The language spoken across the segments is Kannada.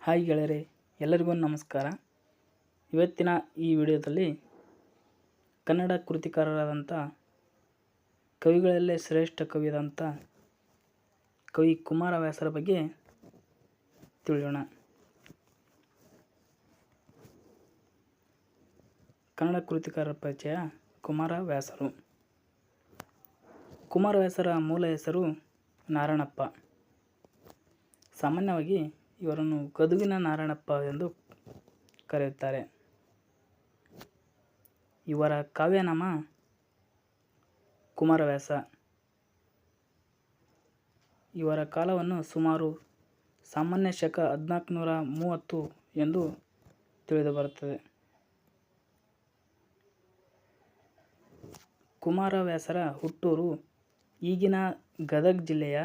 ಹಾಯ್ ಗೆಳೆಯರೇ, ಎಲ್ಲರಿಗೂ ನಮಸ್ಕಾರ. ಇವತ್ತಿನ ಈ ವಿಡಿಯೋದಲ್ಲಿ ಕನ್ನಡ ಕೃತಿಕಾರರಾದಂಥ ಕವಿಗಳಲ್ಲೇ ಶ್ರೇಷ್ಠ ಕವಿಯಾದಂಥ ಕವಿ ಕುಮಾರವ್ಯಾಸರ ಬಗ್ಗೆ ತಿಳಿಯೋಣ. ಕನ್ನಡ ಕೃತಿಕಾರರ ಪರಿಚಯ. ಕುಮಾರವ್ಯಾಸರು. ಕುಮಾರವ್ಯಾಸರ ಮೂಲ ಹೆಸರು ನಾರಾಯಣಪ್ಪ. ಸಾಮಾನ್ಯವಾಗಿ ಇವರನ್ನು ಗದುಗಿನ ನಾರಾಯಣಪ್ಪ ಎಂದು ಕರೆಯುತ್ತಾರೆ. ಇವರ ಕಾವ್ಯನಾಮ ಕುಮಾರವ್ಯಾಸ. ಇವರ ಕಾಲವನ್ನು ಸುಮಾರು ಸಾಮಾನ್ಯ ಶಕ 1430 ಎಂದು ತಿಳಿದುಬರುತ್ತದೆ. ಕುಮಾರವ್ಯಾಸರ ಹುಟ್ಟೂರು ಈಗಿನ ಗದಗ ಜಿಲ್ಲೆಯ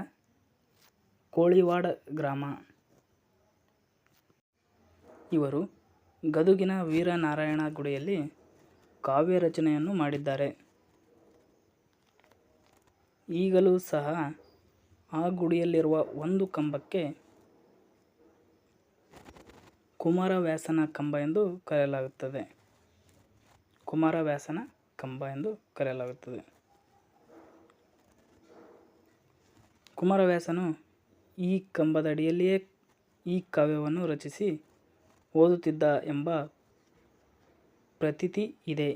ಕೋಳಿವಾಡ ಗ್ರಾಮ. ಇವರು ಗದುಗಿನ ವೀರನಾರಾಯಣ ಗುಡಿಯಲ್ಲಿ ಕಾವ್ಯ ರಚನೆಯನ್ನು ಮಾಡಿದ್ದಾರೆ. ಈಗಲೂ ಸಹ ಆ ಗುಡಿಯಲ್ಲಿರುವ ಒಂದು ಕಂಬಕ್ಕೆ ಕುಮಾರವ್ಯಾಸನ ಕಂಬ ಎಂದು ಕರೆಯಲಾಗುತ್ತದೆ. ಕುಮಾರವ್ಯಾಸನ ಕಂಬ ಎಂದು ಕರೆಯಲಾಗುತ್ತದೆ. ಕುಮಾರವ್ಯಾಸನು ಈ ಕಂಬದಡಿಯಲ್ಲಿಯೇ ಈ ಕಾವ್ಯವನ್ನು ರಚಿಸಿ ಓದುತ್ತಿದ್ದ ಎಂಬ ಪ್ರತೀತಿ ಇದೆ.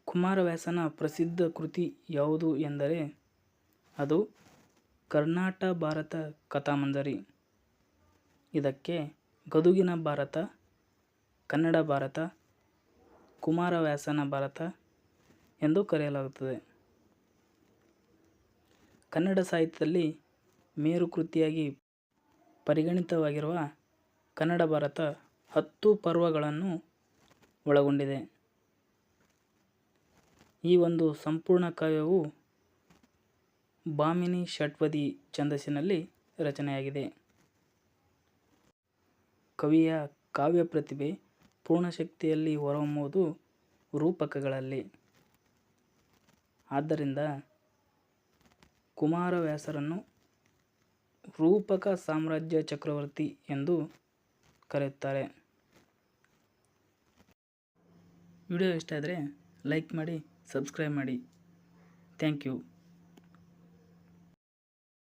ಕುಮಾರವ್ಯಾಸನ ಪ್ರಸಿದ್ಧ ಕೃತಿ ಯಾವುದು ಎಂದರೆ ಅದು ಕರ್ನಾಟ ಭಾರತ ಕಥಾಮಂಜರಿ. ಇದಕ್ಕೆ ಗದುಗಿನ ಭಾರತ, ಕನ್ನಡ ಭಾರತ, ಕುಮಾರವ್ಯಾಸನ ಭಾರತ ಎಂದು ಕರೆಯಲಾಗುತ್ತದೆ. ಕನ್ನಡ ಸಾಹಿತ್ಯದಲ್ಲಿ ಮೇರುಕೃತಿಯಾಗಿ ಪರಿಗಣಿತವಾಗಿರುವ ಕನ್ನಡ ಭಾರತ 10 ಪರ್ವಗಳನ್ನು ಒಳಗೊಂಡಿದೆ. ಈ ಒಂದು ಸಂಪೂರ್ಣ ಕಾವ್ಯವು ಭಾಮಿನಿ ಷಟ್ಪದಿ ಛಂದಸ್ಸಿನಲ್ಲಿ ರಚನೆಯಾಗಿದೆ. ಕವಿಯ ಕಾವ್ಯ ಪ್ರತಿಭೆ ಪೂರ್ಣಶಕ್ತಿಯಲ್ಲಿ ಹೊರಹೊಮ್ಮುವುದು ರೂಪಕಗಳಲ್ಲಿ. ಆದ್ದರಿಂದ ಕುಮಾರವ್ಯಾಸರನ್ನು ರೂಪಕ ಸಾಮ್ರಾಜ್ಯ ಚಕ್ರವರ್ತಿ ಎಂದು ಕರೆಯುತ್ತಾರೆ. ವಿಡಿಯೋ ಇಷ್ಟ ಆದರೆ ಲೈಕ್ ಮಾಡಿ, ಸಬ್ಸ್ಕ್ರೈಬ್ ಮಾಡಿ. Thank you.